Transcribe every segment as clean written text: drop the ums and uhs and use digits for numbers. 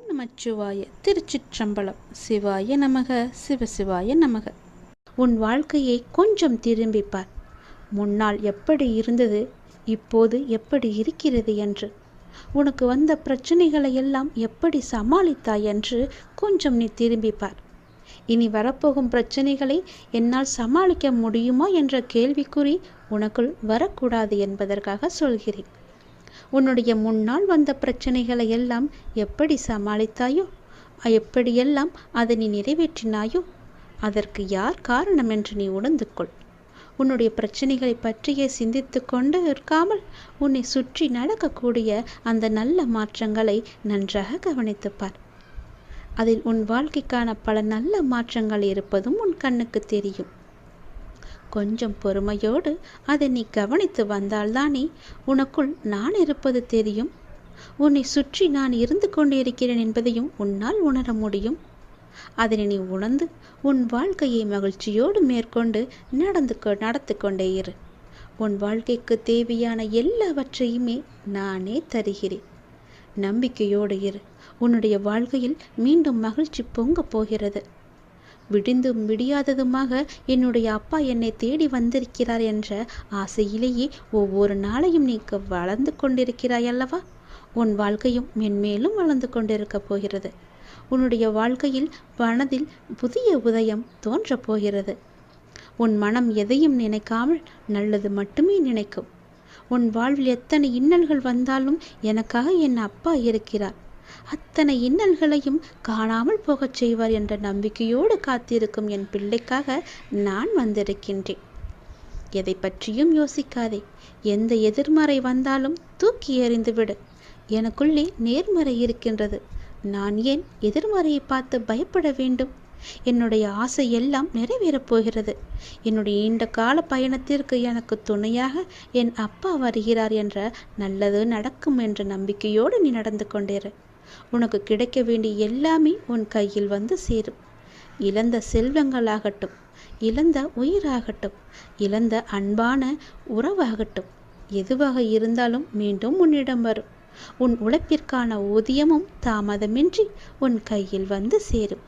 ஓம் நமச்சிவாய. திருச்சிற்றம்பலம். சிவாய நமக, சிவசிவாய நமக. உன் வாழ்க்கையை கொஞ்சம் திரும்பிப்பார். முன்னால் எப்படி இருந்தது, இப்போது எப்படி இருக்கிறது என்று. உனக்கு வந்த பிரச்சனைகளை எல்லாம் எப்படி சமாளித்தாய் என்று கொஞ்சம் நீ திரும்பிப்பார். இனி வரப்போகும் பிரச்சனைகளை என்னால் சமாளிக்க முடியுமா என்ற கேள்விக்குறி உனக்குள் வரக்கூடாது என்பதற்காக சொல்கிறேன். உன்னுடைய முன்னால் வந்த பிரச்சனைகளை எல்லாம் எப்படி சமாளித்தாயோ, எப்படியெல்லாம் அதை நீ நிறைவேற்றினாயோ, அதற்கு யார் காரணம் என்று நீ உணர்ந்து கொள். உன்னுடைய பிரச்சனைகளை பற்றியே சிந்தித்து கொண்டு இருக்காமல் உன்னை சுற்றி நடக்கக்கூடிய அந்த நல்ல மாற்றங்களை நன்றாக கவனித்துப்பார். அதில் உன் வாழ்க்கைக்கான பல நல்ல மாற்றங்கள் இருப்பதும் உன் கண்ணுக்கு தெரியும். கொஞ்சம் பொறுமையோடு அதை நீ கவனித்து வந்தால்தானே உனக்குள் நான் இருப்பது தெரியும். உன்னை சுற்றி நான் இருந்து கொண்டிருக்கிறேன் என்பதையும் உன்னால் உணர முடியும். அதனை நீ உணர்ந்து உன் வாழ்க்கையை மகிழ்ச்சியோடு மேற்கொண்டு நடத்து கொண்டே இரு. உன் வாழ்க்கைக்கு தேவையான எல்லாவற்றையுமே நானே தருகிறேன். நம்பிக்கையோடு இரு. உன்னுடைய வாழ்க்கையில் மீண்டும் மகிழ்ச்சி பொங்க போகிறது. விடிந்தும் விடியாததுமாக என்னுடைய அப்பா என்னை தேடி வந்திருக்கிறார் என்ற ஆசையிலேயே ஒவ்வொரு நாளையும் நீ வளர்ந்து கொண்டிருக்கிறாய் அல்லவா? உன் வாழ்க்கையும் மென்மேலும் வளர்ந்து கொண்டிருக்க போகிறது. உன்னுடைய வாழ்க்கையில் மனதில் புதிய உதயம் தோன்றப் போகிறது. உன் மனம் எதையும் நினைக்காமல் நல்லது மட்டுமே நினைக்கும். உன் வாழ்வில் எத்தனை இன்னல்கள் வந்தாலும் எனக்காக என் அப்பா இருக்கிறார், அத்தனை இன்னல்களையும் காணாமல் போகச் செய்வார் என்ற நம்பிக்கையோடு காத்திருக்கும் என் பிள்ளைக்காக நான் வந்திருக்கின்றேன். எதை பற்றியும் யோசிக்காதே. எந்த எதிர்மறை வந்தாலும் தூக்கி எறிந்துவிடு. எனக்குள்ளே நேர்மறை இருக்கின்றது. நான் ஏன் எதிர்மறையை பார்த்து பயப்பட வேண்டும்? என்னுடைய ஆசை எல்லாம் நிறைவேறப் போகிறது. என்னுடைய நீண்ட கால பயணத்திற்கு எனக்கு துணையாக என் அப்பா வருகிறார் என்ற நல்லது நடக்கும் என்ற நம்பிக்கையோடு நீ நடந்து கொண்டிரு. உனக்கு கிடைக்க வேண்டிய எல்லாமே உன் கையில் வந்து சேரும். இழந்த செல்வங்களாகட்டும், இழந்த உயிராகட்டும், இழந்த அன்பான உறவாகட்டும், எதுவாக இருந்தாலும் மீண்டும் உன்னிடம் வரும். உன் உழைப்பிற்கான ஊதியமும் தாமதமின்றி உன் கையில் வந்து சேரும்.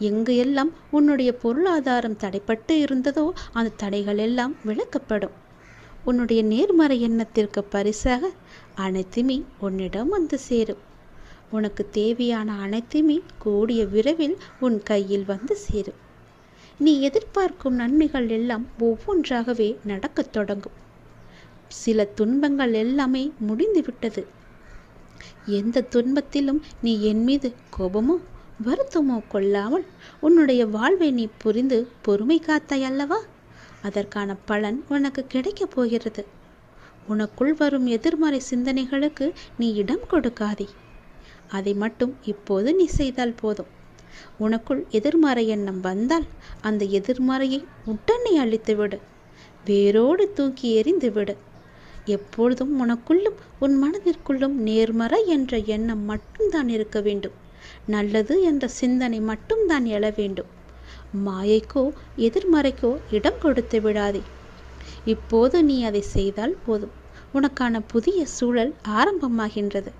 எங்கு எல்லாம் உன்னுடைய பொருளாதாரம் தடைப்பட்டு இருந்ததோ அந்த தடைகள் எல்லாம் விலக்கப்படும். உன்னுடைய நேர்மறை எண்ணத்திற்கு பரிசாக அனைத்துமே உன்னிடம் வந்து சேரும். உனக்கு தேவையான அனைத்துமே கூடிய விரைவில் உன் கையில் வந்து சேரும். நீ எதிர்பார்க்கும் நன்மைகள் எல்லாம் ஒவ்வொன்றாகவே நடக்கத் தொடங்கும். சில துன்பங்கள் எல்லாமே முடிந்துவிட்டது. எந்த துன்பத்திலும் நீ என் மீது கோபமோ வருத்தமோ கொள்ளாமல் உன்னுடைய வாழ்வை நீ புரிந்து பொறுமை காத்தாய் அல்லவா? அதற்கான பலன் உனக்கு கிடைக்கப் போகிறது. உனக்குள் வரும் எதிர்மறை சிந்தனைகளுக்கு நீ இடம் கொடுக்காதே. அதை மட்டும் இப்போது நீ செய்தால் போதும். உனக்குள் எதிர்மறை எண்ணம் வந்தால் அந்த எதிர்மறையை உடனே அழித்துவிடு. வேரோடு தூக்கி எறிந்து விடு. எப்பொழுதும் உனக்குள்ளும் உன் மனதிற்குள்ளும் நேர்மறை என்ற எண்ணம் மட்டும்தான் இருக்க வேண்டும். நல்லது என்ற சிந்தனை மட்டும்தான் எழ வேண்டும். மாயைக்கோ எதிர்மறைக்கோ இடம் கொடுத்து விடாதே. இப்போது நீ அதை செய்தால் போதும். உனக்கான புதிய சூழல் ஆரம்பமாகின்றது.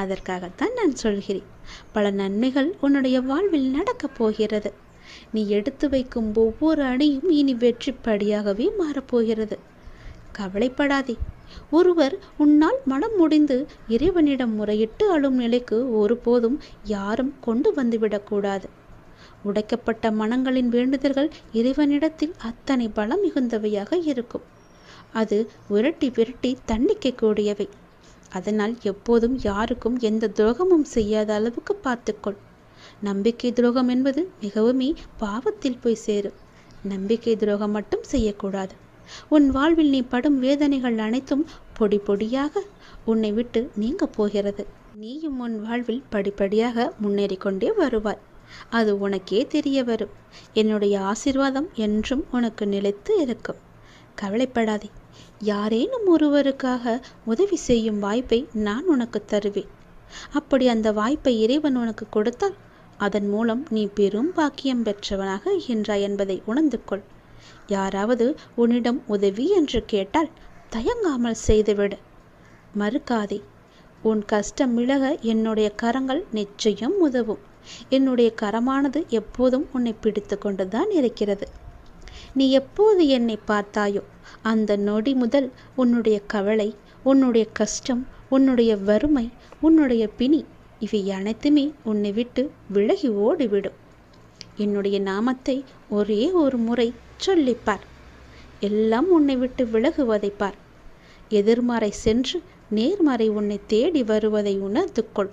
அதற்காகத்தான் நான் சொல்கிறேன். பல நன்மைகள் உன்னுடைய வாழ்வில் நடக்கப் போகிறது. நீ எடுத்து வைக்கும் ஒவ்வொரு அடியும் இனி வெற்றி படியாகவே மாறப்போகிறது. கவலைப்படாதே. ஒருவர் உன்னால் மனம் முடிந்து இறைவனிடம் முறையிட்டு அழும் நிலைக்கு ஒருபோதும் யாரும் கொண்டு வந்துவிடக்கூடாது. உடைக்கப்பட்ட மனங்களின் வேண்டுதல்கள் இறைவனிடத்தில் அத்தனை பலம் மிகுந்தவையாக இருக்கும். அது விரட்டி விரட்டி தண்டிக்கக்கூடியவை. அதனால் எப்போதும் யாருக்கும் எந்த துரோகமும் செய்யாத அளவுக்கு பார்த்துக்கொள். நம்பிக்கை துரோகம் என்பது மிகவுமே பாவத்தில் போய் சேரும். நம்பிக்கை துரோகம் மட்டும் செய்யக்கூடாது. உன் வாழ்வில் நீ படும் வேதனைகள் அனைத்தும் பொடி பொடியாக உன்னை விட்டு நீங்க போகிறது. நீயும் உன் வாழ்வில் படிப்படியாக முன்னேறி கொண்டே வருவாய். அது உனக்கே தெரிய வரும். என்னுடைய ஆசீர்வாதம் என்றும் உனக்கு நிலைத்து இருக்கும். கவலைப்படாதே. யாரேனும் ஒருவருக்காக உதவி செய்யும் வாய்ப்பை நான் உனக்கு தருவேன். அப்படி அந்த வாய்ப்பை இறைவன் உனக்கு கொடுத்தால் அதன் மூலம் நீ பெரும் பாக்கியம் பெற்றவனாக இருக்கின்றாய் என்பதை உணர்ந்து கொள். யாராவது உன்னிடம் உதவி என்று கேட்டால் தயங்காமல் செய்துவிடு. மறுக்காதே. உன் கஷ்டம் விலக என்னுடைய கரங்கள் நிச்சயம் உதவும். என்னுடைய கரமானது எப்போதும் உன்னை பிடித்து கொண்டுதான் இருக்கிறது. நீ எப்போது என்னை பார்த்தாயோ அந்த நொடி முதல் உன்னுடைய கவலை, உன்னுடைய கஷ்டம், உன்னுடைய வறுமை, உன்னுடைய பிணி இவை அனைத்துமே உன்னை விட்டு விலகி ஓடிவிடும். என்னுடைய நாமத்தை ஒரே ஒரு முறை சொல்லிப்பார். எல்லாம் உன்னை விட்டு விலகுவதை பார். எதிர்மறை சென்று நேர்மறை உன்னை தேடி வருவதை உணர்ந்து கொள்.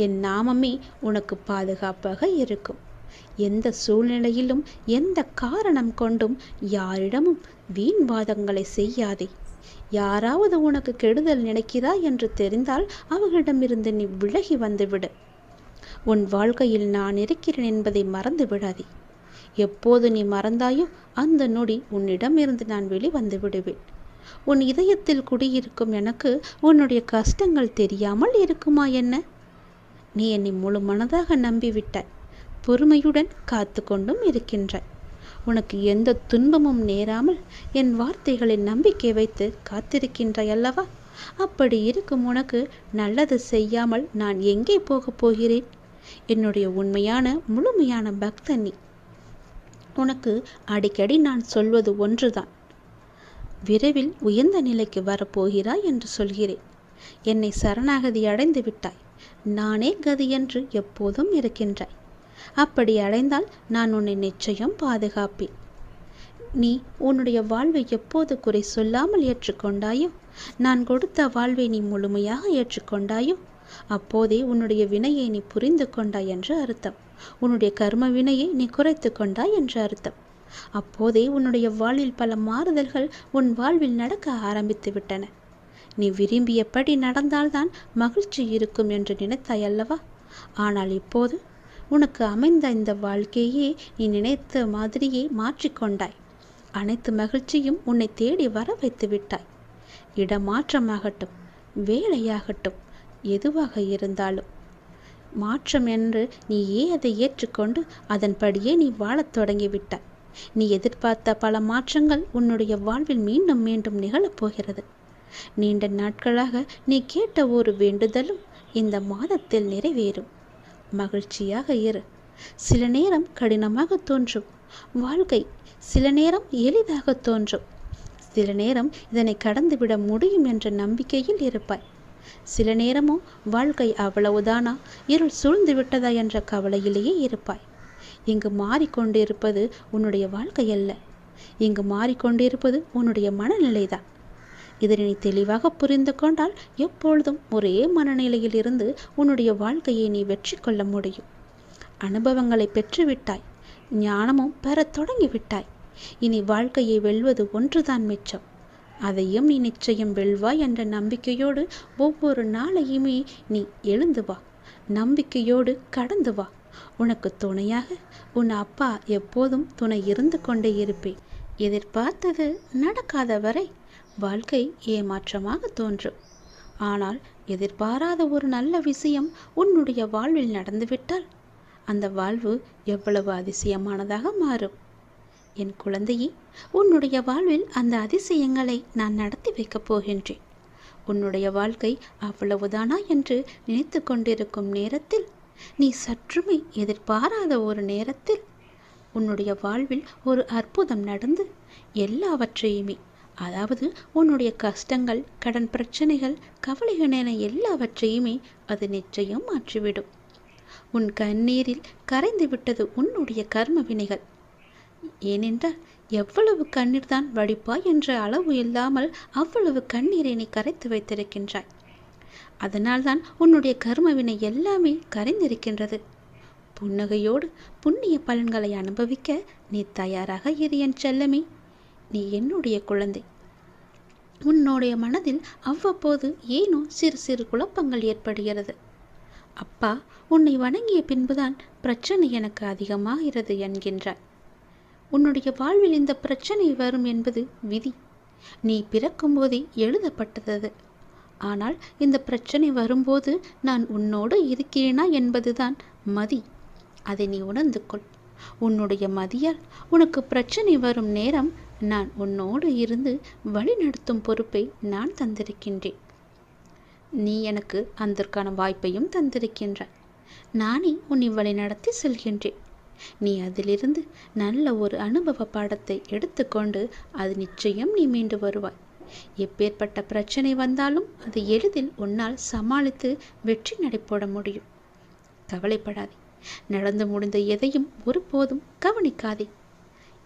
என் நாமமே உனக்கு பாதுகாப்பாக இருக்கும். எந்த சூழ்நிலையிலும் எந்த காரணம் கொண்டும் யாரிடமும் வீண் வாதங்களை செய்யாதே. யாராவது உனக்கு கெடுதல் நினைக்கிறாய் என்று தெரிந்தால் அவர்களிடமிருந்து நீ விலகி வந்துவிடு. உன் வாழ்க்கையில் நான் இருக்கிறேன் என்பதை மறந்து விடாதே. எப்போது நீ மறந்தாயோ அந்த நொடி உன்னிடமிருந்து நான் வெளிவந்து விடுவேன். உன் இதயத்தில் குடியிருக்கும் எனக்கு உன்னுடைய கஷ்டங்கள் தெரியாமல் இருக்குமா என்ன? நீ என்னை முழு மனதாக நம்பிவிட்டாய். பொறுமையுடன் காத்து கொண்டும் இருக்கின்றாய். உனக்கு எந்த துன்பமும் நேராமல் என் வார்த்தைகளில் நம்பிக்கை வைத்து காத்திருக்கின்றாய் அல்லவா? அப்படி இருக்கும் உனக்கு நல்லது செய்யாமல் நான் எங்கே போகப் போகிறேன்? என்னுடைய உண்மையான முழுமையான பக்தன் நீ. உனக்கு அடிக்கடி நான் சொல்வது ஒன்றுதான். விரைவில் உயர்ந்த நிலைக்கு வரப்போகிறாய் என்று சொல்கிறேன். என்னை சரணாகதி அடைந்து விட்டாய். நானே கதி என்று எப்போதும் இருக்கின்றாய். அப்படி அடைந்தால் நான் உன்னை நிச்சயம் பாதுகாப்பேன். நீ உன்னுடைய வாழ்வை எப்போது குறை சொல்லாமல் ஏற்றுக்கொண்டாயோ, நான் கொடுத்த வாழ்வை நீ முழுமையாக ஏற்றுக்கொண்டாயோ, அப்போதே உன்னுடைய வினையை நீ புரிந்து கொண்டாய் என்று அர்த்தம். உன்னுடைய கர்ம வினையை நீ குறைத்து கொண்டாய் என்று அர்த்தம். அப்போதே உன்னுடைய வாழ்வில் பல மாறுதல்கள் உன் வாழ்வில் நடக்க ஆரம்பித்து விட்டன. நீ விரும்பியபடி நடந்தால்தான் மகிழ்ச்சி இருக்கும் என்று நினைத்தாய் அல்லவா? ஆனால் இப்போது உனக்கு அமைந்த இந்த வாழ்க்கையே நீ நினைத்த மாதிரியே மாற்றிக்கொண்டாய். அனைத்து மகிழ்ச்சியும் உன்னை தேடி வர வைத்து விட்டாய். இடமாற்றமாகட்டும், வேலையாகட்டும், எதுவாக இருந்தாலும் மாற்றம் என்று நீயே அதை ஏற்றுக்கொண்டு அதன்படியே நீ வாழத் தொடங்கிவிட்டாய். நீ எதிர்பார்த்த பல மாற்றங்கள் உன்னுடைய வாழ்வில் மீண்டும் மீண்டும் நிகழப்போகிறது. நீண்ட நாட்களாக நீ கேட்ட ஒரு வேண்டுதலும் இந்த மாதத்தில் நிறைவேறும். மகிழ்ச்சியாக இரு. சில நேரம் கடினமாக தோன்றும் வாழ்க்கை, சில நேரம் எளிதாக தோன்றும். சில நேரம் இதனை கடந்துவிட முடியும் என்ற நம்பிக்கையில் இருப்பாய். சில நேரமோ வாழ்க்கை அவ்வளவுதானா, இருள் சூழ்ந்து விட்டதா என்ற கவலையிலேயே இருப்பாய். இங்கு மாறிக்கொண்டிருப்பது உன்னுடைய வாழ்க்கை அல்ல. இங்கு மாறிக்கொண்டிருப்பது உன்னுடைய மனநிலைதான். இதனை நீ தெளிவாக புரிந்து கொண்டால் எப்பொழுதும் ஒரே மனநிலையில் இருந்து உன்னுடைய வாழ்க்கையை நீ வெற்றி கொள்ள முடியும். அனுபவங்களை பெற்றுவிட்டாய். ஞானமும் பெறத் தொடங்கிவிட்டாய். இனி வாழ்க்கையை வெல்வது ஒன்றுதான் மிச்சம். அதையும் நீ நிச்சயம் வெல்வாய் என்ற நம்பிக்கையோடு ஒவ்வொரு நாளையுமே நீ எழுந்து வா. நம்பிக்கையோடு கடந்து வா. உனக்கு துணையாக உன் அப்பா எப்போதும் துணை இருந்து கொண்டே இருப்பேன். எதிர்பார்த்தது நடக்காத வரை வாழ்க்கை ஏமாற்றமாக தோன்றும். ஆனால் எதிர்பாராத ஒரு நல்ல விஷயம் உன்னுடைய வாழ்வில் நடந்துவிட்டால் அந்த வாழ்வு எவ்வளவு அதிசயமானதாக மாறும். என் குழந்தையே, உன்னுடைய வாழ்வில் அந்த அதிசயங்களை நான் நடத்தி வைக்கப் போகின்றேன். உன்னுடைய வாழ்க்கை அவ்வளவுதானா என்று நினைத்து கொண்டிருக்கும் நேரத்தில், நீ சற்றுமே எதிர்பாராத ஒரு நேரத்தில் உன்னுடைய வாழ்வில் ஒரு அற்புதம் நடந்து எல்லாவற்றையுமே, அதாவது உன்னுடைய கஷ்டங்கள், கடன் பிரச்சனைகள், கவலைகள் என எல்லாவற்றையுமே அது நிச்சயம் மாற்றிவிடும். உன் கண்ணீரில் கரைந்து விட்டது உன்னுடைய கர்ம வினைகள். ஏனென்றால் எவ்வளவு கண்ணீர் தான் வடிப்பாய் என்ற அளவு இல்லாமல் அவ்வளவு கண்ணீரை நீ கரைத்து வைத்திருக்கின்றாய். அதனால்தான் உன்னுடைய கர்மவினை எல்லாமே கரைந்திருக்கின்றது. புன்னகையோடு புண்ணிய பலன்களை அனுபவிக்க நீ தயாராக இரு என் செல்லமே. நீ என்னுடைய குழந்தை. உன்னுடைய மனதில் அவ்வப்போது ஏனோ சிறு சிறு குழப்பங்கள் ஏற்படுகிறது. அப்பா, உன்னை வணங்கிய பின்புதான் பிரச்சனை எனக்கு அதிகமாகிறது என்கின்றார். உன்னுடைய வாழ்வில் இந்த பிரச்சனை வரும் என்பது விதி. நீ பிறக்கும் போதே எழுதப்பட்டது. ஆனால் இந்த பிரச்சனை வரும்போது நான் உன்னோடு இருக்கிறேனா என்பதுதான் மதி. அதை நீ உணர்ந்து கொள். உன்னுடைய மதியால் உனக்கு பிரச்சனை வரும் நேரம் நான் உன்னோடு இருந்து வழி நடத்தும் பொறுப்பை நான் தந்திருக்கின்றேன். நீ எனக்கு அதற்கான வாய்ப்பையும் தந்திருக்கின்றாய். நானே உன்னை வழி நடத்தி செல்கின்றேன். நீ அதிலிருந்து நல்ல ஒரு அனுபவ பாடத்தை எடுத்துக்கொண்டு அது நிச்சயம் நீ மீண்டு வருவாய். எப்பேற்பட்ட பிரச்சனை வந்தாலும் அது எளிதில் உன்னால் சமாளித்து வெற்றி நடைபோட முடியும். கவலைப்படாதே. நடந்து முடிந்த எதையும் ஒருபோதும் கவனிக்காதே.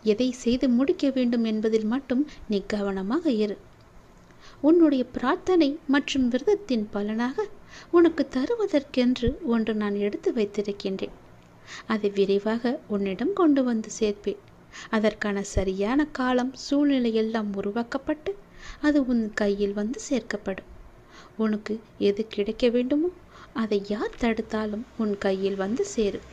எதை செய்து முடிக்க வேண்டும் என்பதில் மட்டும் நீ கவனமாக இரு. உன்னுடைய பிரார்த்தனை மற்றும் விரதத்தின் பலனாக உனக்கு தருவதற்கென்று ஒன்று நான் எடுத்து வைத்திருக்கின்றேன். அதை விரைவாக உன்னிடம் கொண்டு வந்து சேர்ப்பேன். அதற்கான சரியான காலம் சூழ்நிலை எல்லாம் உருவாக்கப்பட்டு அது உன் கையில் வந்து சேர்க்கப்படும். உனக்கு எது கிடைக்க வேண்டுமோ அதை யார் தடுத்தாலும் உன் கையில் வந்து சேரும்.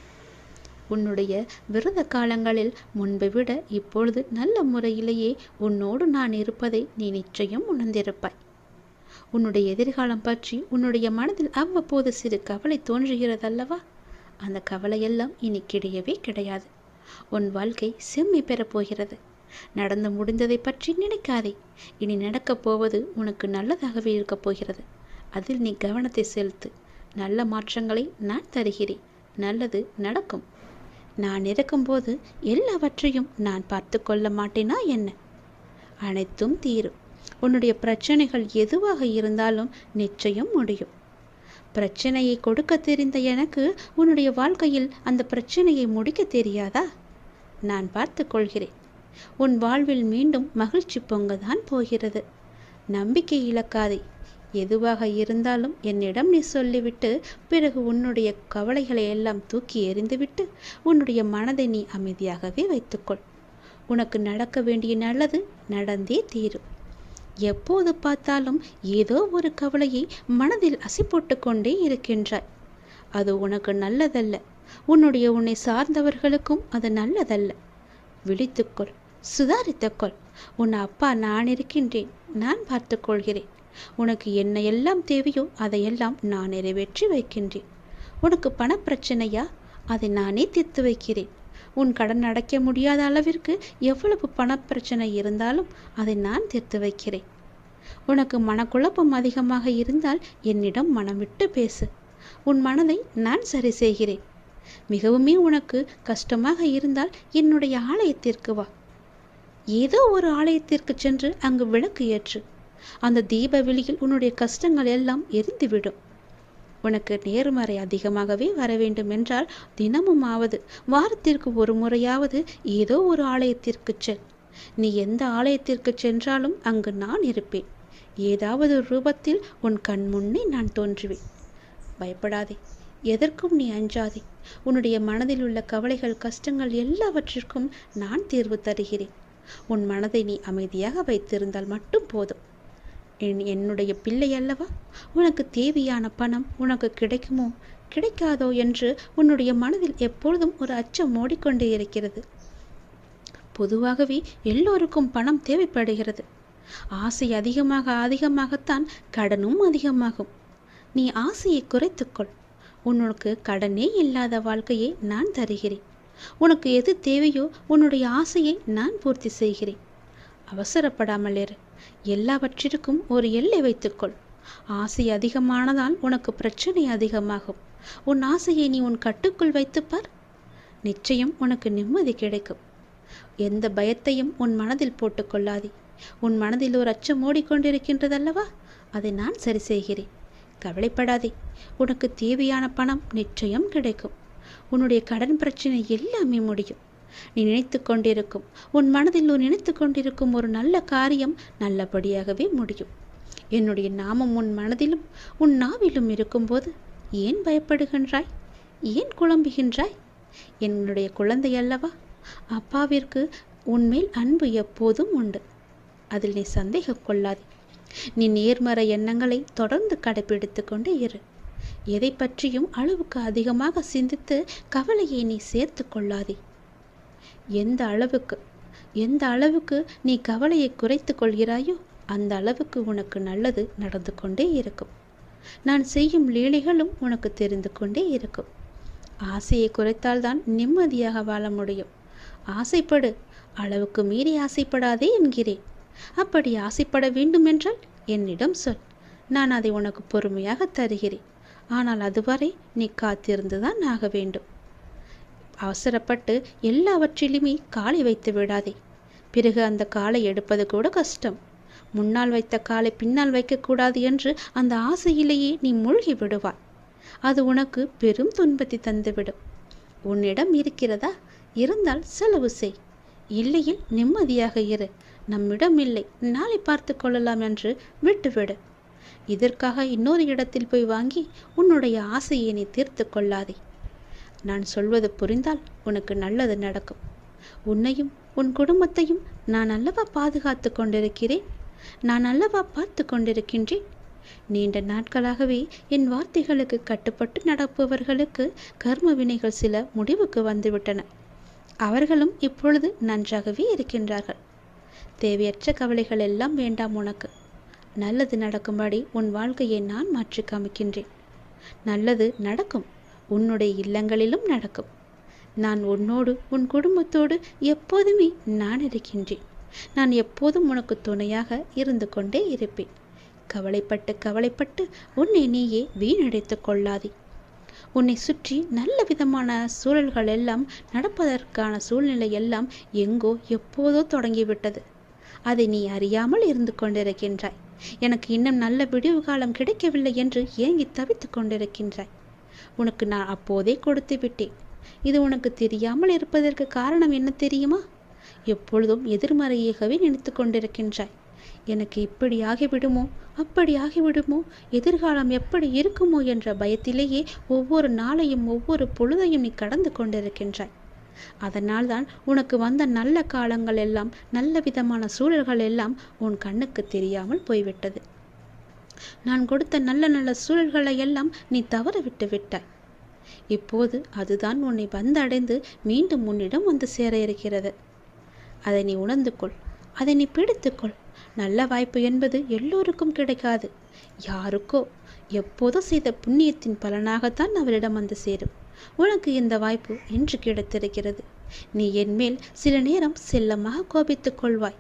உன்னுடைய விரத காலங்களில் முன்பை விட இப்பொழுது நல்ல முறையிலேயே உன்னோடு நான் இருப்பதை நீ நிச்சயம் உணர்ந்திருப்பாய். உன்னுடைய எதிர்காலம் பற்றி உன்னுடைய மனதில் அவ்வப்போது சிறு கவலை தோன்றுகிறதல்லவா? அந்த கவலையெல்லாம் இனி கிடையவே கிடையாது. உன் வாழ்க்கை செம்மை பெறப்போகிறது. நடந்து முடிந்ததை பற்றி நினைக்காதே. இனி நடக்கப் போவது உனக்கு நல்லதாகவே இருக்கப் போகிறது. அதில் நீ கவனத்தை செலுத்து. நல்ல மாற்றங்களை நான் தருகிறேன். நல்லது நடக்கும். நான் இருக்கும்போது எல்லாவற்றையும் நான் பார்த்து கொள்ள மாட்டேனா என்ன? அனைத்தும் தீரும். உன்னுடைய பிரச்சனைகள் எதுவாக இருந்தாலும் நிச்சயம் முடியும். பிரச்சனையை கொடுக்க தெரிந்த எனக்கு உன்னுடைய வாழ்க்கையில் அந்த பிரச்சனையை முடிக்க தெரியாதா? நான் பார்த்து கொள்கிறேன். உன் வாழ்வில் மீண்டும் மகிழ்ச்சி பொங்கதான் போகிறது. நம்பிக்கை இழக்காதே. எதுவாக இருந்தாலும் என்னிடம் நீ சொல்லிவிட்டு பிறகு உன்னுடைய கவலைகளை எல்லாம் தூக்கி எறிந்துவிட்டு உன்னுடைய மனதை நீ அமைதியாகவே வைத்துக்கொள். உனக்கு நடக்க வேண்டிய நல்லது நடந்தே தீரும். எப்போது பார்த்தாலும் ஏதோ ஒரு கவலையை மனதில் அசை போட்டு கொண்டே இருக்கின்றாய். அது உனக்கு நல்லதல்ல. உன்னை சார்ந்தவர்களுக்கும் அது நல்லதல்ல. விழித்துக்கொள். சுதாரித்துக்கொள். உன் அப்பா நான் இருக்கின்றேன். நான் பார்த்து கொள்கிறேன். உனக்கு என்ன எல்லாம் தேவையோ அதையெல்லாம் நான் நிறைவேற்றி வைக்கின்றேன். உனக்கு பணப்பிரச்சனையா? அதை நானே தீர்த்து வைக்கிறேன். உன் கடன் அடைக்க முடியாத அளவிற்கு எவ்வளவு பணப்பிரச்சனை இருந்தாலும் அதை நான் தீர்த்து வைக்கிறேன். உனக்கு மனக்குழப்பம் அதிகமாக இருந்தால் என்னிடம் மனம் விட்டு பேசு. உன் மனதை நான் சரி செய்கிறேன். மிகவுமே உனக்கு கஷ்டமாக இருந்தால் என்னுடைய ஆலயத்திற்கு வா. ஏதோ ஒரு ஆலயத்திற்கு சென்று அங்கு விளக்கு ஏற்று. அந்த தீப வெளியில் உன்னுடைய கஷ்டங்கள் எல்லாம் எரிந்துவிடும். உனக்கு நேர்மறை அதிகமாகவே வர வேண்டும் என்றால் தினமும் ஆவது வாரத்திற்கு ஒரு முறையாவது ஏதோ ஒரு ஆலயத்திற்கு செல். நீ எந்த ஆலயத்திற்கு சென்றாலும் அங்கு நான் இருப்பேன். ஏதாவது ரூபத்தில் உன் கண் முன்னே நான் தோன்றுவேன். பயப்படாதே. எதற்கும் நீ அஞ்சாதே. உன்னுடைய மனதில் உள்ள கவலைகள் கஷ்டங்கள் எல்லாவற்றிற்கும் நான் தீர்வு தருகிறேன். உன் மனதை நீ அமைதியாக வைத்திருந்தால் மட்டும் போதும். என்னுடைய பிள்ளை அல்லவா? உனக்கு தேவையான பணம் உனக்கு கிடைக்குமோ கிடைக்காதோ என்று உன்னுடைய மனதில் எப்பொழுதும் ஒரு அச்சம் ஓடிக்கொண்டே இருக்கிறது. பொதுவாகவே எல்லோருக்கும் பணம் தேவைப்படுகிறது. ஆசை அதிகமாகத்தான் கடனும் அதிகமாகும். நீ ஆசையை குறைத்துக்கொள். உனக்கு கடனே இல்லாத வாழ்க்கையை நான் தருகிறேன். உனக்கு எது தேவையோ உன்னுடைய ஆசையை நான் பூர்த்தி செய்கிறேன். அவசரப்படாமல் இரு. எல்லாவற்றிற்கும் ஒரு எல்லை வைத்துக்கொள். ஆசை அதிகமானதால் உனக்கு பிரச்சனை அதிகமாகும். உன் ஆசையை நீ உன் கட்டுக்குள் வைத்துப்பார். நிச்சயம் உனக்கு நிம்மதி கிடைக்கும். எந்த பயத்தையும் உன் மனதில் போட்டுக்கொள்ளாதே. உன் மனதில் ஒரு அச்சம் ஓடிக்கொண்டிருக்கின்றதல்லவா? அதை நான் சரி செய்கிறேன். கவலைப்படாதே. உனக்கு தேவையான பணம் நிச்சயம் கிடைக்கும். உன்னுடைய கடன் பிரச்சனை எல்லாமே முடியும். நீ நினைத்து கொண்டிருக்கும் உன் மனதில் நினைத்து கொண்டிருக்கும் ஒரு நல்ல காரியம் நல்லபடியாகவே முடியும். என்னுடைய நாமம் உன் மனதிலும் உன் நாவிலும் இருக்கும்போது ஏன் பயப்படுகின்றாய்? ஏன் குழம்புகின்றாய்? என்னுடைய குழந்தை அல்லவா? அப்பாவிற்கு உன்மேல் அன்பு எப்போதும் உண்டு. அதில் நீ சந்தேகம் கொள்ளாதே. நீ நேர்மறை எண்ணங்களை தொடர்ந்து கடைபிடித்து கொண்டே இரு. எதை பற்றியும் அளவுக்கு அதிகமாக சிந்தித்து கவலையை நீ சேர்த்து கொள்ளாதே. எந்த அளவுக்கு நீ கவலையை குறைத்து கொள்கிறாயோ அந்த அளவுக்கு உனக்கு நல்லது நடந்து கொண்டே இருக்கும். நான் செய்யும் லீலைகளும் உனக்கு தெரிந்து கொண்டே இருக்கும். ஆசையை குறைத்தால்தான் நிம்மதியாக வாழ முடியும். ஆசைப்படு. அளவுக்கு மீறி ஆசைப்படாதே என்கிறேன். அப்படி ஆசைப்பட வேண்டுமென்றால் என்னிடம் சொல். நான் அதை உனக்கு பொறுமையாக தருகிறேன். ஆனால் அதுவரை நீ காத்திருந்துதான் ஆக வேண்டும். அவசரப்பட்டு எல்லாவற்றிலுமே காலை வைத்து விடாதே. பிறகு அந்த காலை எடுப்பது கூட கஷ்டம். முன்னால் வைத்த காலை பின்னால் வைக்கக்கூடாது என்று அந்த ஆசையிலேயே நீ மூழ்கி விடுவாய். அது உனக்கு பெரும் துன்பத்தை தந்துவிடும். உன்னிடம் இருக்கிறதா? இருந்தால் செலவு செய். இல்லையில் நிம்மதியாக இரு. நம்மிடம் இல்லை, நாளை பார்த்து கொள்ளலாம் என்று விட்டுவிடு. இதற்காக இன்னொரு இடத்தில் போய் வாங்கி உன்னுடைய ஆசையை நீ தீர்த்து கொள்ளாதே. நான் சொல்வது புரிந்தால் உனக்கு நல்லது நடக்கும். உன்னையும் உன் குடும்பத்தையும் நான் அல்லவா பாதுகாத்து கொண்டிருக்கிறேன். நான் அல்லவா பார்த்து கொண்டிருக்கின்றேன். நீண்ட நாட்களாகவே என் வார்த்தைகளுக்கு கட்டுப்பட்டு நடப்பவர்களுக்கு கர்ம வினைகள் சில முடிவுக்கு வந்துவிட்டன. அவர்களும் இப்பொழுது நன்றாகவே இருக்கின்றார்கள். தேவையற்ற கவலைகள் எல்லாம் வேண்டாம் உனக்கு. நல்லது நடக்கும்படி உன் வாழ்க்கையை நான் மாற்றி காமிக்கின்றேன். நல்லது நடக்கும். உன்னுடைய இல்லங்களிலும் நடக்கும். நான் உன்னோடு உன் குடும்பத்தோடு எப்போதுமே நான் இருக்கின்றேன். நான் எப்போதும் உனக்கு துணையாக இருந்து கொண்டே இருப்பேன். கவலைப்பட்டு கவலைப்பட்டு உன்னை நீயே வீணடைத்து கொள்ளாதே. உன்னை சுற்றி நல்ல விதமான சூழல்கள் எல்லாம் நடப்பதற்கான சூழ்நிலை எல்லாம் எங்கோ எப்போதோ தொடங்கிவிட்டது. அதை நீ அறியாமல் இருந்து கொண்டிருக்கின்றாய். எனக்கு இன்னும் நல்ல விடிவு காலம் கிடைக்கவில்லை என்று ஏங்கி தவித்து கொண்டிருக்கின்றாய். உனக்கு நான் அப்போதே கொடுத்து விட்டேன். இது உனக்கு தெரியாமல் இருப்பதற்கு காரணம் என்ன தெரியுமா? எப்பொழுதும் எதிர்மறையாகவே நினைத்து கொண்டிருக்கின்றாய். எனக்கு இப்படி ஆகிவிடுமோ, அப்படி ஆகிவிடுமோ, எதிர்காலம் எப்படி இருக்குமோ என்ற பயத்திலேயே ஒவ்வொரு நாளையும் ஒவ்வொரு பொழுதையும் நீ கடந்து கொண்டிருக்கின்றாய். அதனால்தான் உனக்கு வந்த நல்ல காலங்கள் எல்லாம், நல்ல விதமான சூழல்கள் எல்லாம் உன் கண்ணுக்கு தெரியாமல் போய்விட்டது. நான் கொடுத்த நல்ல நல்ல சூழல்களை எல்லாம் நீ தவற விட்டு விட்டாய். இப்போது அதுதான் உன்னை வந்தடைந்து மீண்டும் உன்னிடம் வந்து சேர இருக்கிறது. அதை நீ உணர்ந்து கொள். அதை நீ பிடித்துக்கொள். நல்ல வாய்ப்பு என்பது எல்லோருக்கும் கிடைக்காது. யாருக்கோ எப்போதோ செய்த புண்ணியத்தின் பலனாகத்தான் அவரிடம் வந்து சேரும். உனக்கு இந்த வாய்ப்பு இன்று கிடைத்திருக்கிறது. நீ என் மேல் சில நேரம் செல்லமாக கோபித்துக் கொள்வாய்.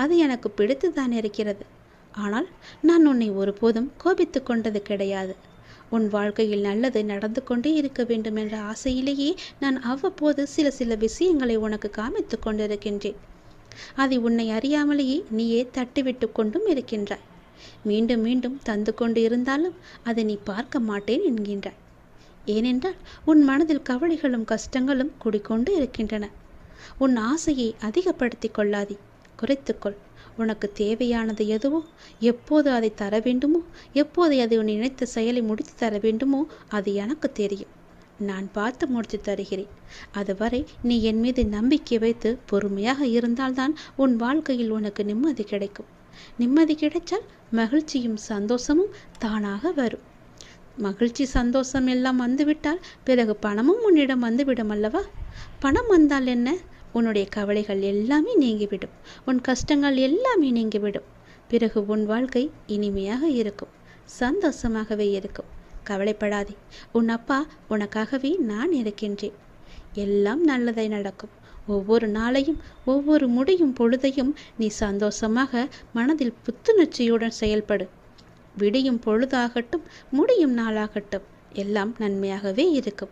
அது எனக்கு பிடித்துதான் இருக்கிறது. ஆனால் நான் உன்னை ஒருபோதும் கோபித்து கொண்டது கிடையாது. உன் வாழ்க்கையில் நல்லது நடந்து கொண்டே இருக்க வேண்டும் என்ற ஆசையிலேயே நான் அவ்வப்போது சில விஷயங்களை உனக்கு காமித்து கொண்டிருக்கின்றேன். அதை உன்னை அறியாமலேயே நீயே தட்டிவிட்டு கொண்டும் இருக்கின்றாய். மீண்டும் மீண்டும் தந்து கொண்டு இருந்தாலும் அதை நீ பார்க்க மாட்டேன் என்கின்றாய். ஏனென்றால் உன் மனதில் கவலைகளும் கஷ்டங்களும் குடிக்கொண்டு இருக்கின்றன. உன் ஆசையை அதிகப்படுத்தி கொள்ளாதே, குறைத்துக்கொள். உனக்கு தேவையானது எதுவோ, எப்போது அதை தர வேண்டுமோ, எப்போது அதை உன் நினைத்த செயலை முடித்து தர வேண்டுமோ அது எனக்கு தெரியும். நான் பார்த்து முடித்து தருகிறேன். அதுவரை நீ என் மீது நம்பிக்கை வைத்து பொறுமையாக இருந்தால்தான் உன் வாழ்க்கையில் உனக்கு நிம்மதி கிடைக்கும். நிம்மதி கிடைத்தால் மகிழ்ச்சியும் சந்தோஷமும் தானாக வரும். மகிழ்ச்சி சந்தோஷம் எல்லாம் வந்துவிட்டால் பிறகு பணமும் உன்னிடம் வந்துவிடும் அல்லவா? பணம் வந்தால் என்ன? உன்னுடைய கவலைகள் எல்லாமே நீங்கிவிடும். உன் கஷ்டங்கள் எல்லாமே நீங்கிவிடும். பிறகு உன் வாழ்க்கை இனிமையாக இருக்கும், சந்தோஷமாகவே இருக்கும். கவலைப்படாதே. உன் அப்பா உனக்காகவே நான் இருக்கின்றேன். எல்லாம் நல்லதை நடக்கும். ஒவ்வொரு நாளையும் ஒவ்வொரு முடியும் பொழுதையும் நீ சந்தோஷமாக மனதில் புத்துணர்ச்சியுடன் செயல்படு. விடியும் பொழுதாகட்டும், முடியும் நாளாகட்டும், எல்லாம் நன்மையாகவே இருக்கும்.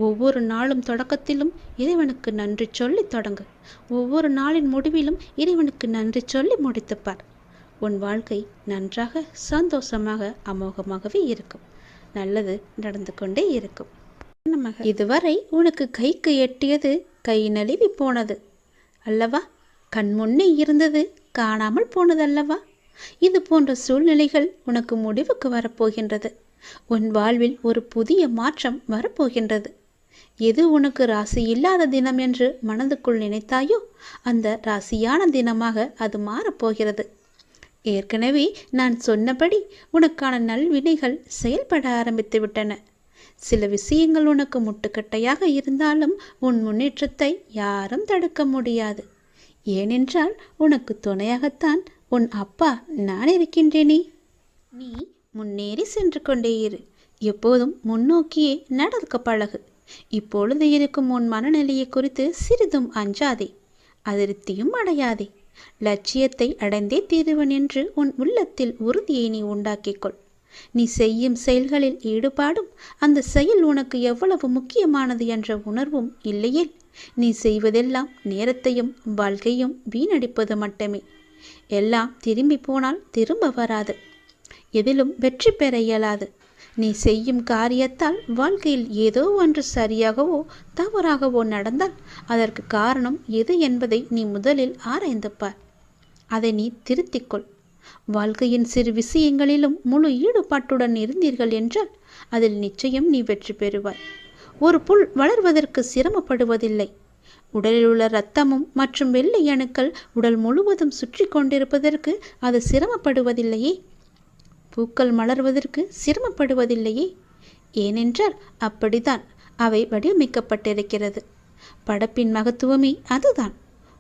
ஒவ்வொரு நாளும் தொடக்கத்திலும் இறைவனுக்கு நன்றி சொல்லி தொடங்கு. ஒவ்வொரு நாளின் முடிவிலும் இறைவனுக்கு நன்றி சொல்லி முடித்துப்பார். உன் வாழ்க்கை நன்றாக சந்தோஷமாக அமோகமாகவே இருக்கும். நல்லது நடந்து கொண்டே இருக்கும். இதுவரை உனக்கு கைக்கு எட்டியது கை நழுவி போனது அல்லவா? கண் முன்னே இருந்தது காணாமல் போனதல்லவா? இது போன்ற சூழ்நிலைகள் உனக்கு முடிவுக்கு வரப்போகின்றது. உன் வாழ்வில் ஒரு புதிய மாற்றம் வரப்போகின்றது. எது உனக்கு ராசி இல்லாத தினம் என்று மனதுக்குள் நினைத்தாயோ அந்த ராசியான தினமாக அது மாறப்போகிறது. ஏற்கனவே நான் சொன்னபடி உனக்கான நல்வினைகள் செயல்பட ஆரம்பித்து விட்டன. சில விஷயங்கள் உனக்கு முட்டுக்கட்டையாக இருந்தாலும் உன் முன்னேற்றத்தை யாரும் தடுக்க முடியாது. ஏனென்றால் உனக்கு துணையாகத்தான் உன் அப்பா நான் இருக்கின்றேனே. நீ முன்னேறி சென்று கொண்டே இரு. எப்போதும் முன்னோக்கியே நடக்க பழகு. இப்பொழுது இருக்கும் உன் மனநிலையை குறித்து சிறிதும் அஞ்சாதே, அதிருப்தியும் அடையாதே. லட்சியத்தை அடைந்தே தீருவன் என்று உன் உள்ளத்தில் உறுதியை நீ உண்டாக்கிக்கொள். நீ செய்யும் செயல்களில் ஈடுபாடும் அந்த செயல் உனக்கு எவ்வளவு முக்கியமானது என்ற உணர்வும் இல்லையேல் நீ செய்வதெல்லாம் நேரத்தையும் வாழ்க்கையும் வீணடிப்பது மட்டுமே. எல்லாம் திரும்பி போனால் திரும்ப வராது. எதிலும் வெற்றி பெற இயலாது. நீ செய்யும் காரியத்தால் வாழ்க்கையில் ஏதோ ஒன்று சரியாகவோ தவறாகவோ நடந்தால் அதற்கு காரணம் எது என்பதை நீ முதலில் ஆராய்ந்து பார். அதை நீ திருத்திக்கொள். வாழ்க்கையின் சிறு விஷயங்களிலும் முழு ஈடுபாட்டுடன் இருந்தீர்கள் என்றால் அதில் நிச்சயம் நீ வெற்றி பெறுவாய். ஒரு புல் வளர்வதற்கு சிரமப்படுவதில்லை. உடலில் உள்ள இரத்தமும் மற்றும் வெள்ளை அணுக்கள் உடல் முழுவதும் சுற்றி கொண்டிருப்பதற்கு அது சிரமப்படுவதில்லையே. பூக்கள் மலர்வதற்கு சிரமப்படுவதில்லையே. ஏனென்றால் அப்படித்தான் அவை வடிவமைக்கப்பட்டிருக்கிறது. படைப்பின் மகத்துவமே அதுதான்.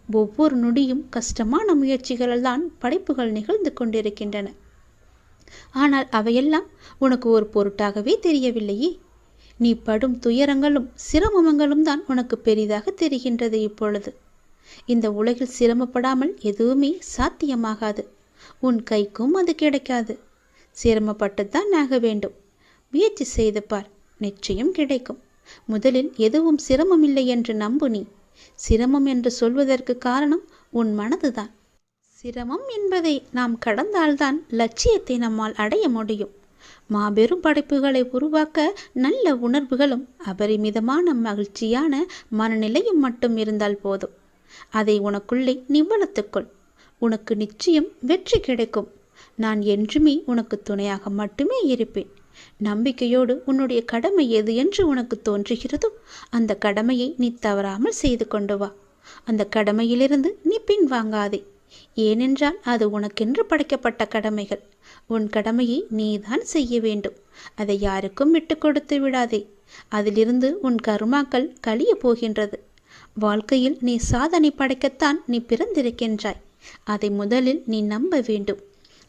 ஒவ்வொரு நொடியும் கஷ்டமான முயற்சிகளால் தான் படைப்புகள் நிகழ்ந்து கொண்டிருக்கின்றன. ஆனால் அவையெல்லாம் உனக்கு ஒரு பொருட்டாகவே தெரியவில்லையே. நீ படும் துயரங்களும் சிரமங்களும் தான் உனக்கு பெரிதாக தெரிகின்றது. இப்பொழுது இந்த உலகில் சிரமப்படாமல் எதுவுமே சாத்தியமாகாது. உன் கைக்கும் அது கிடைக்காது. சிரமப்பட்டுத்தான் ஆக வேண்டும். முயற்சி செய்து பார், நிச்சயம் கிடைக்கும். முதலில் எதுவும் சிரமமில்லை என்று நம்பு. நீ சிரமம் என்று சொல்வதற்கு காரணம் உன் மனதுதான். சிரமம் என்பதை நாம் கடந்தால்தான் லட்சியத்தை நம்மால் அடைய முடியும். மாபெரும் படைப்புகளை உருவாக்க நல்ல உணர்வுகளும் அபரிமிதமான மகிழ்ச்சியான மனநிலையும் மட்டும் இருந்தால் போதும். அதை உனக்குள்ளே நீ வளர்த்துக்கொள். உனக்கு நிச்சயம் வெற்றி கிடைக்கும். நான் என்றுமே உனக்கு துணையாக மட்டுமே இருப்பேன். நம்பிக்கையோடு உன்னுடைய கடமை எது என்று உனக்கு தோன்றுகிறதோ அந்த கடமையை நீ தவறாமல் செய்து கொண்டு வா. அந்த கடமையிலிருந்து நீ பின்வாங்காதே. ஏனென்றால் அது உனக்கென்று படைக்கப்பட்ட கடமைகள். உன் கடமையை நீதான் செய்ய வேண்டும். அதை யாருக்கும் விட்டு கொடுத்து விடாதே. அதிலிருந்து உன் கர்மாக்கள் கழிய போகின்றது. வாழ்க்கையில் நீ சாதனை படைக்கத்தான் நீ பிறந்திருக்கின்றாய். அதை முதலில் நீ நம்ப வேண்டும்.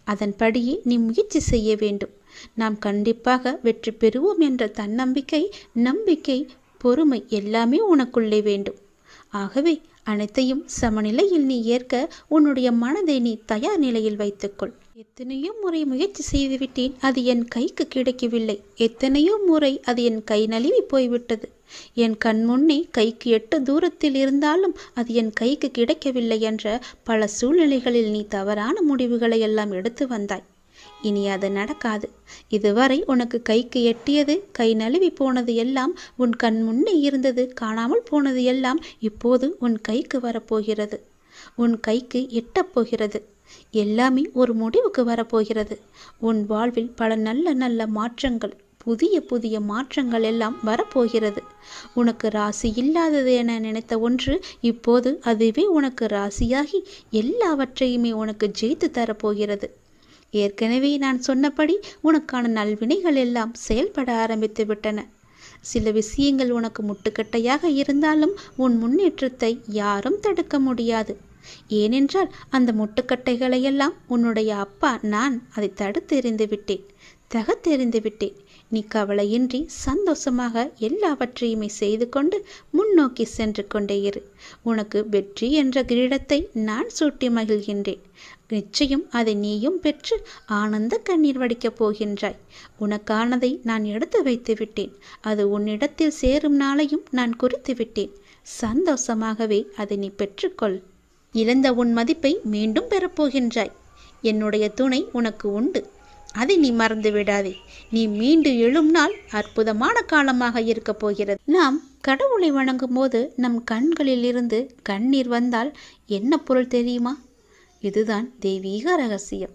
அதன்படியே நீ முயற்சி செய்ய வேண்டும். நாம் கண்டிப்பாக வெற்றி பெறுவோம் என்ற தன்னம்பிக்கை, நம்பிக்கை, பொறுமை எல்லாமே உனக்குள்ளே வேண்டும். ஆகவே அனைத்தையும் சமநிலையில் நீ ஏற்க உன்னுடைய மனதை நீ தயார் நிலையில் வைத்துக்கொள். எத்தனையோ முறை முயற்சி செய்துவிட்டேன், அது என் கைக்கு கிடைக்கவில்லை. எத்தனையோ முறை அது என் கை நழுவி போய்விட்டது. என் கண் முன்னே கைக்கு எட்ட தூரத்தில் இருந்தாலும் அது என் கைக்கு கிடைக்கவில்லை என்ற பல சூழ்நிலைகளில் நீ தவறான முடிவுகளை எல்லாம் எடுத்து வந்தாய். இனி அது நடக்காது. இதுவரை உனக்கு கைக்கு எட்டியது, கை நழுவி போனது எல்லாம், உன் கண் முன்னே இருந்தது, காணாமல் போனது எல்லாம் இப்போது உன் கைக்கு வரப்போகிறது. உன் கைக்கு எட்டப் போகிறது. எல்லாமே ஒரு முடிவுக்கு வரப்போகிறது. உன் வாழ்வில் பல நல்ல நல்ல மாற்றங்கள், புதிய புதிய மாற்றங்கள் எல்லாம் வரப்போகிறது. உனக்கு ராசி இல்லாதது என நினைத்த ஒன்று இப்போது அதுவே உனக்கு ராசியாகி எல்லாவற்றையுமே உனக்கு ஜெயித்து தரப்போகிறது. ஏற்கனவே நான் சொன்னபடி உனக்கான நல்வினைகள் எல்லாம் செயல்பட ஆரம்பித்து விட்டன. சில விஷயங்கள் உனக்கு முட்டுக்கட்டையாக இருந்தாலும் உன் முன்னேற்றத்தை யாரும் தடுக்க முடியாது. ஏனென்றால் அந்த முட்டுக்கட்டைகளையெல்லாம் உன்னுடைய அப்பா நான் அதை தடுத்தெறிந்து விட்டேன், தகத்தெறிந்து விட்டேன். நீ கவலையின்றி சந்தோஷமாக எல்லாவற்றையுமே செய்து கொண்டு முன்னோக்கி சென்று கொண்டே இரு. உனக்கு வெற்றி என்ற கிரீடத்தை நான் சூட்டி மகிழ்கின்றேன். நிச்சயம் அதை நீயும் பெற்று ஆனந்த கண்ணீர் வடிக்கப் போகின்றாய். உனக்கானதை நான் எடுத்து வைத்து விட்டேன். அது உன்னிடத்தில் சேரும் நாளையும் நான் குறித்து விட்டேன். சந்தோஷமாகவே அதை நீ பெற்றுக்கொள். இழந்த உன் மதிப்பை மீண்டும் பெறப்போகின்றாய். என்னுடைய துணை உனக்கு உண்டு. அதை நீ மறந்து விடாதே. நீ மீண்டு எழும் நாள் அற்புதமான காலமாக இருக்கப் போகிறது. நாம் கடவுளை வணங்கும் போது நம் கண்களில் இருந்து கண்ணீர் வந்தால் என்ன பொருள் தெரியுமா? இதுதான் தெய்வீக ரகசியம்.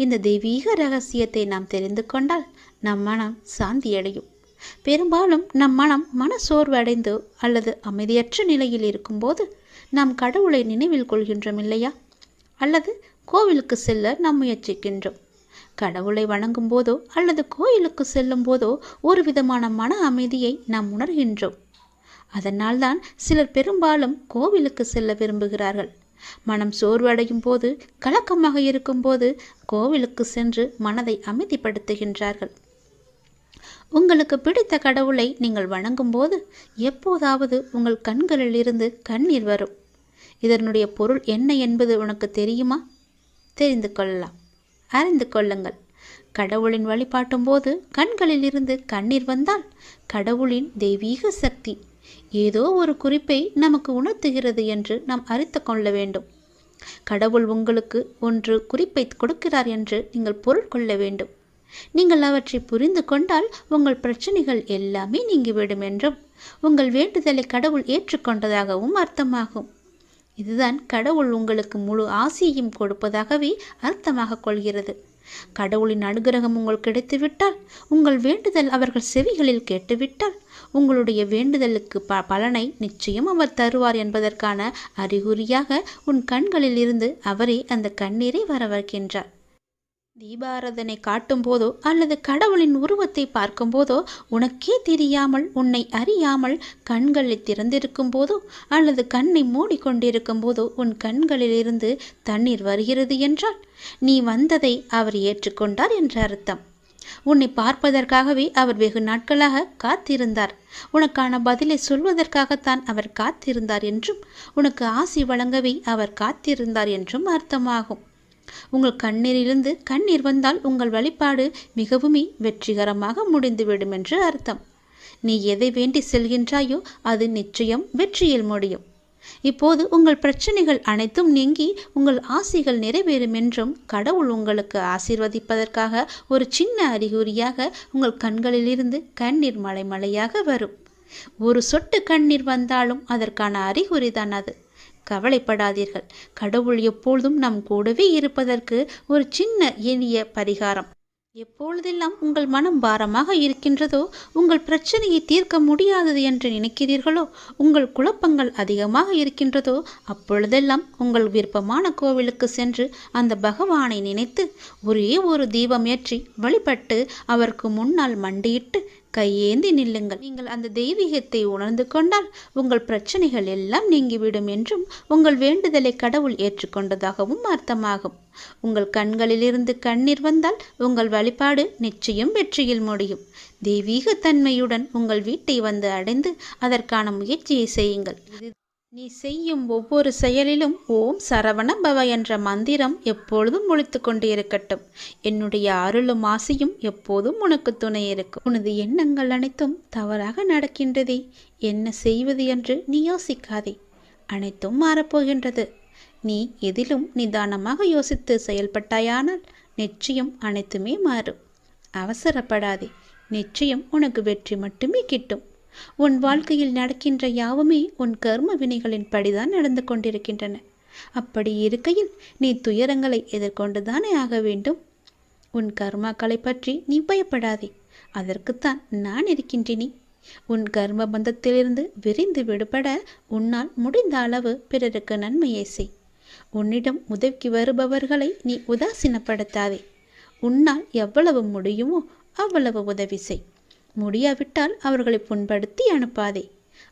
இந்த தெய்வீக ரகசியத்தை நாம் தெரிந்து கொண்டால் நம் மனம் சாந்தியடையும். பெரும்பாலும் நம் மன சோர்வு அடைந்து அல்லது அமைதியற்ற நிலையில் இருக்கும்போது நாம் கடவுளை நினைவில் கொள்கின்றோம் இல்லையா? அல்லது கோவிலுக்கு செல்ல நாம் முயற்சிக்கின்றோம். கடவுளை வணங்கும் போதோ அல்லது கோயிலுக்கு செல்லும் போதோ ஒரு விதமான மன அமைதியை நாம் உணர்கின்றோம். அதனால்தான் சிலர் பெரும்பாலும் கோவிலுக்கு செல்ல விரும்புகிறார்கள். மனம் சோர்வடையும் போது, கலக்கமாக இருக்கும்போது கோவிலுக்கு சென்று மனதை அமைதிப்படுத்துகின்றார்கள். உங்களுக்கு பிடித்த கடவுளை நீங்கள் வணங்கும் போது எப்போதாவது உங்கள் கண்களில் இருந்து கண்ணீர் வரும். இதனுடைய பொருள் என்ன என்பது உனக்கு தெரியுமா? தெரிந்து கொள்ளலாம். அறிந்து கொள்ளுங்கள். கடவுளின் வழிபாட்டும் போது கண்களில் இருந்து கண்ணீர் வந்தால் கடவுளின் தெய்வீக சக்தி ஏதோ ஒரு குறிப்பை நமக்கு உணர்த்துகிறது என்று நாம் அறிந்து கொள்ள வேண்டும். கடவுள் உங்களுக்கு ஒன்று குறிப்பை கொடுக்கிறார் என்று நீங்கள் பொருள் கொள்ள வேண்டும். நீங்கள் அவற்றை புரிந்து கொண்டால் உங்கள் பிரச்சனைகள் எல்லாமே நீங்கிவிடும் என்றும் உங்கள் வேண்டுதலை கடவுள் ஏற்றுக்கொண்டதாகவும் அர்த்தமாகும். இதுதான் கடவுள் உங்களுக்கு முழு ஆசியையும் கொடுப்பதாகவே அர்த்தமாக கொள்கிறது. கடவுளின் அனுகிரகம் உங்களுக்கு கிடைத்துவிட்டால், உங்கள் வேண்டுதல் அவர்கள் செவிகளில் கேட்டுவிட்டால், உங்களுடைய வேண்டுதலுக்கு பலனை நிச்சயம் அவர் தருவார் என்பதற்கான அறிகுறியாக உன் கண்களில் இருந்து அவரே அந்த கண்ணீரை வரவழைக்கின்றார். தீபாராதனை காட்டும் போதோ அல்லது கடவுளின் உருவத்தை பார்க்கும் போதோ உனக்கே தெரியாமல், உன்னை அறியாமல் கண்களை திறந்திருக்கும் போதோ அல்லது கண்ணை மூடிக்கொண்டிருக்கும் போதோ உன் கண்களில் இருந்து தண்ணீர் வருகிறது என்றால் நீ வந்ததை அவர் ஏற்றுக்கொண்டார் என்ற அர்த்தம். உன்னை பார்ப்பதற்காகவே அவர் வெகு நாட்களாக காத்திருந்தார். உனக்கான பதிலை சொல்வதற்காகத்தான் அவர் காத்திருந்தார் என்றும், உனக்கு ஆசி வழங்கவே அவர் காத்திருந்தார் என்றும் அர்த்தமாகும். உங்கள் கண்ணீரிலிருந்து கண்ணீர் வந்தால் உங்கள் வழிபாடு மிகவுமே வெற்றிகரமாக முடிந்துவிடும் என்று அர்த்தம். நீ எதை வேண்டி செல்கின்றாயோ அது நிச்சயம் வெற்றியில் முடியும். இப்போது உங்கள் பிரச்சனைகள் அனைத்தும் நீங்கி உங்கள் ஆசைகள் நிறைவேறும் என்றும் கடவுள் உங்களுக்கு ஆசீர்வதிப்பதற்காக ஒரு சின்ன அறிகுறியாக உங்கள் கண்களிலிருந்து கண்ணீர் மலை மலையாக வரும். ஒரு சொட்டு கண்ணீர் வந்தாலும் அதற்கான அறிகுறிதான் அது. கவலைப்படாதீர்கள். கடவுள் எப்பொழுதும் நம் கூடவே இருப்பதற்கு ஒரு சின்ன எளிய பரிகாரம். எப்பொழுதெல்லாம் உங்கள் மனம் பாரமாக இருக்கின்றதோ, உங்கள் பிரச்சனையை தீர்க்க முடியாதது என்று நினைக்கிறீர்களோ, உங்கள் குழப்பங்கள் அதிகமாக இருக்கின்றதோ, அப்பொழுதெல்லாம் உங்கள் விருப்பமான கோவிலுக்கு சென்று அந்த பகவானை நினைத்து ஒரே ஒரு தீபம் ஏற்றி வழிபட்டு அவருக்கு முன்னால் மண்டியிட்டு கையேந்தி நில்லுங்கள். நீங்கள் அந்த தெய்வீகத்தை உணர்ந்து கொண்டால் உங்கள் பிரச்சனைகள் எல்லாம் நீங்கிவிடும் என்றும் உங்கள் வேண்டுதலை கடவுள் ஏற்றுக்கொண்டதாகவும் அர்த்தமாகும். உங்கள் கண்களிலிருந்து கண்ணீர் வந்தால் உங்கள் வழிபாடு நிச்சயம் வெற்றியில் முடியும். தெய்வீக தன்மையுடன் உங்கள் வீட்டை வந்து அடைந்து அதற்கான முயற்சியை செய்யுங்கள். நீ செய்யும் ஒவ்வொரு செயலிலும் ஓம் சரவண பவ என்ற மந்திரம் எப்பொழுதும் ஒலித்து கொண்டே இருக்கட்டும். என்னுடைய அருளும் ஆசையும் எப்போதும் உனக்கு துணை இருக்கும். உனது எண்ணங்கள் அனைத்தும் தவறாக நடக்கின்றதே, என்ன செய்வது என்று நீ யோசிக்காதே. அனைத்தும் மாறப்போகின்றது. நீ எதிலும் நிதானமாக யோசித்து செயல்பட்டாயானால் நிச்சயம் அனைத்துமே மாறும். அவசரப்படாதே. நிச்சயம் உனக்கு வெற்றி மட்டுமே கிட்டும். உன் வாழ்க்கையில் நடக்கின்ற யாவுமே உன் கர்ம வினைகளின் படிதான் நடந்து கொண்டிருக்கின்றன. அப்படி இருக்கையில் நீ துயரங்களை எதிர்கொண்டுதானே ஆக வேண்டும். உன் கர்மாக்களை பற்றி நீ பயப்படாதே. அதற்குத்தான் நான் இருக்கின்றேனே. உன் கர்ம பந்தத்திலிருந்து விரிந்து விடுபட உன்னால் முடிந்த அளவு பிறருக்கு நன்மையை செய். உன்னிடம் உதவிக்கு வருபவர்களை நீ உதாசீனப்படுத்தாதே. உன்னால் எவ்வளவு முடியுமோ அவ்வளவு உதவி செய். முடியாவிட்டால் அவர்களை புண்படுத்தி அனுப்பாதே.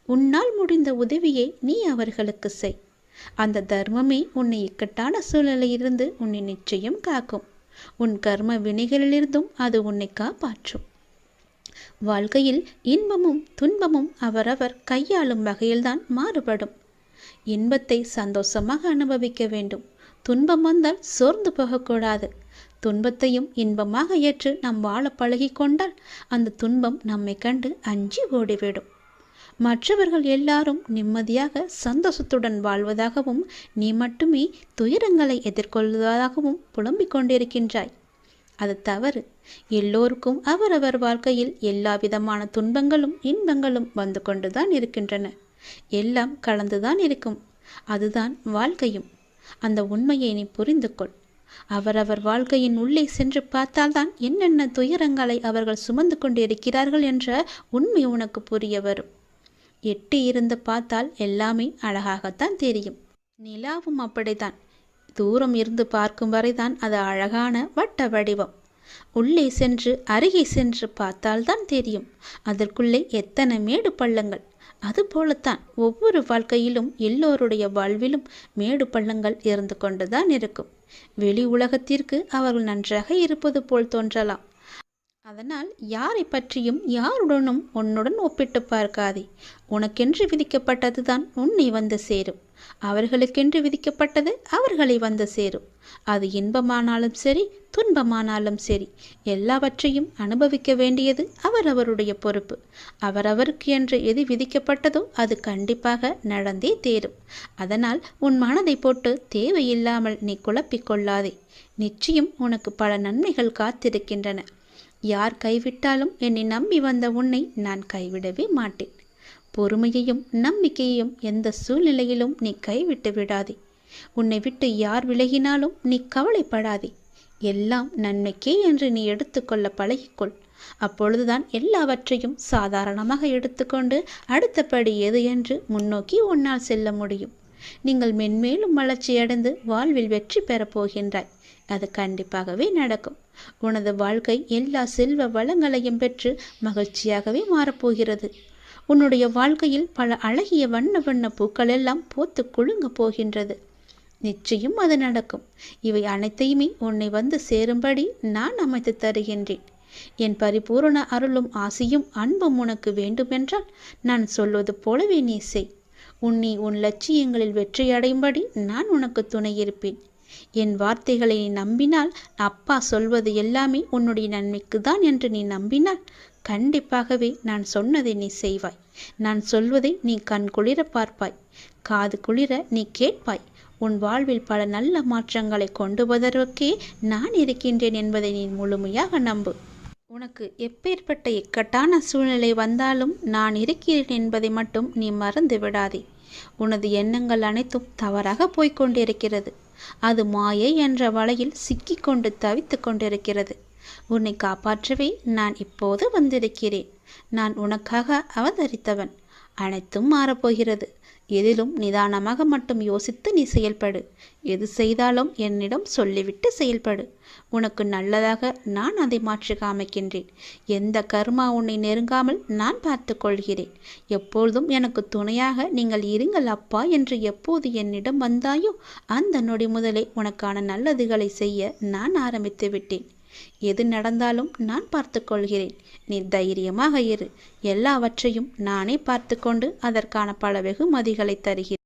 உன்னால் முடிந்த உதவியை நீ அவர்களுக்கு செய். அந்த தர்மமே உன்னை இக்கட்டான சூழ்நிலையிலிருந்து உன்னை நிச்சயம் காக்கும். உன் கர்ம வினைகளிலிருந்தும் அது உன்னை காப்பாற்றும். வாழ்க்கையில் இன்பமும் துன்பமும் அவரவர் கையாளும் வகையில்தான் மாறுபடும். இன்பத்தை சந்தோஷமாக அனுபவிக்க வேண்டும். துன்பம் வந்தால் சோர்ந்து போகக்கூடாது. துன்பத்தையும் இன்பமாக ஏற்று நாம் வாழ பழகி கொண்டால் அந்த துன்பம் நம்மை கண்டு அஞ்சி ஓடிவிடும். மற்றவர்கள் எல்லாரும் நிம்மதியாக சந்தோஷத்துடன் வாழ்வதாகவும் நீ மட்டுமே துயரங்களை எதிர்கொள்வதாகவும் புலம்பிக் கொண்டிருக்கின்றாய். அது தவறு. எல்லோருக்கும் அவரவர் வாழ்க்கையில் எல்லா விதமான துன்பங்களும் இன்பங்களும் வந்து கொண்டுதான் இருக்கின்றன. எல்லாம் கலந்துதான் இருக்கும். அதுதான் வாழ்க்கையும். அந்த உண்மையை நீ புரிந்து கொள். அவரவர் வாழ்க்கையின் உள்ளே சென்று பார்த்தால்தான் என்னென்ன துயரங்களை அவர்கள் சுமந்து கொண்டு இருக்கிறார்கள் என்ற உண்மை உனக்கு புரிய வரும். எட்டி இருந்து பார்த்தால் எல்லாமே அழகாகத்தான் தெரியும். நிலாவும் அப்படித்தான். தூரம் இருந்து பார்க்கும் வரைதான் அது அழகான வட்ட வடிவம். உள்ளே சென்று அருகே சென்று பார்த்தால்தான் தெரியும் அதற்குள்ளே எத்தனை மேடு பள்ளங்கள். அதுபோலத்தான் ஒவ்வொரு வாழ்க்கையிலும் எல்லோருடைய வாழ்விலும் மேடு பள்ளங்கள் இருந்து கொண்டுதான் இருக்கும். வெளி உலகத்திற்கு அவர்கள் நன்றாக இருப்பது போல் தோன்றலாம். அதனால் யாரை பற்றியும் யாருடனும் உன்னுடன் ஒப்பிட்டு பார்க்காதே. உனக்கென்று விதிக்கப்பட்டதுதான் உன்னை வந்து சேரும். அவர்களுக்கென்று விதிக்கப்பட்டது அவர்களை வந்து சேரும். அது இன்பமானாலும் சரி, துன்பமானாலும் சரி, எல்லாவற்றையும் அனுபவிக்க வேண்டியது அவரவருடைய பொறுப்பு. அவரவருக்கு என்று எது விதிக்கப்பட்டதோ அது கண்டிப்பாக நடந்தே தேரும். அதனால் உன் மனதை போட்டு தேவையில்லாமல் நீ குழப்பிக்கொள்ளாதே. நிச்சயம் உனக்கு பல நன்மைகள் காத்திருக்கின்றன. யார் கைவிட்டாலும் என்னை நம்பி வந்த உன்னை நான் கைவிடவே மாட்டேன். பொறுமையையும் நம்பிக்கையையும் எந்த சூழ்நிலையிலும் நீ கைவிட்டு விடாதே. உன்னை விட்டு யார் விலகினாலும் நீ கவலைப்படாதே. எல்லாம் நன்மைக்கே என்று நீ எடுத்துக்கொள்ள பழகிக்கொள். அப்பொழுதுதான் எல்லாவற்றையும் சாதாரணமாக எடுத்துக்கொண்டு அடுத்தபடி எது என்று முன்னோக்கி உன்னால் செல்ல முடியும். நீங்கள் மென்மேலும் வளர்ச்சியடைந்து வாழ்வில் வெற்றி பெறப் போகின்றாய். அது கண்டிப்பாகவே நடக்கும். உனது வாழ்க்கை எல்லா செல்வ வளங்களையும் பெற்று மகிழ்ச்சியாகவே மாறப்போகிறது. உன்னுடைய வாழ்க்கையில் பல அழகிய வண்ண வண்ண பூக்கள் எல்லாம் பூத்து குலுங்க போகின்றது. நிச்சயம் அது நடக்கும். இவை அனைத்தையுமே உன்னை வந்து சேரும்படி நான் அமைத்து தருகின்றேன். என் பரிபூரண அருளும் ஆசியும் அன்பும் உனக்கு வேண்டுமென்றால் நான் சொல்வது போலவே நீ செய். உன்னை உன் லட்சியங்களில் வெற்றியடையும்படி நான் உனக்கு துணையிருப்பேன். என் வார்த்தைகளை நீ நம்பினால், அப்பா சொல்வது எல்லாமே உன்னுடைய நன்மைக்கு தான் என்று நீ நம்பினால், கண்டிப்பாகவே நான் சொன்னதை நீ செய்வாய். நான் சொல்வதை நீ கண் குளிர பார்ப்பாய், காது குளிர நீ கேட்பாய். உன் வாழ்வில் பல நல்ல மாற்றங்களை கொண்டு வருவதற்கே நான் இருக்கின்றேன் என்பதை நீ முழுமையாக நம்பு. உனக்கு எப்பேற்பட்ட இக்கட்டான சூழ்நிலை வந்தாலும் நான் இருக்கிறேன் என்பதை மட்டும் நீ மறந்து விடாதே. உனது எண்ணங்கள் அனைத்தும் தவறாக போய்கொண்டிருக்கிறது. அது மாயை என்ற வலையில் சிக்கிக்கொண்டு தவித்து கொண்டிருக்கிறது. உன்னை காப்பாற்றவே நான் இப்போது வந்திருக்கிறேன். நான் உனக்காக அவதரித்தவன். அனைத்தும் மாறப்போகிறது. எதிலும் நிதானமாக மட்டும் யோசித்து நீ செயல்படு. எது செய்தாலும் என்னிடம் சொல்லிவிட்டு செயல்படு. உனக்கு நல்லதாக நான் அதை மாற்றி காமிக்கின்றேன். எந்த கர்மா உன்னை நெருங்காமல் நான் பார்த்து கொள்கிறேன். எப்பொழுதும் எனக்கு துணையாக நீங்கள் இருங்கள் அப்பா என்று எப்போது என்னிடம் வந்தாயோ அந்த நொடி முதலே உனக்கான நல்லதுகளை செய்ய நான் ஆரம்பித்து விட்டேன். எது நடந்தாலும் நான் பார்த்து கொள்கிறேன். நீ தைரியமாக இரு. எல்லாவற்றையும் நானே பார்த்து கொண்டு அதற்கான பல வெகுமதிகளை தருகிறேன்.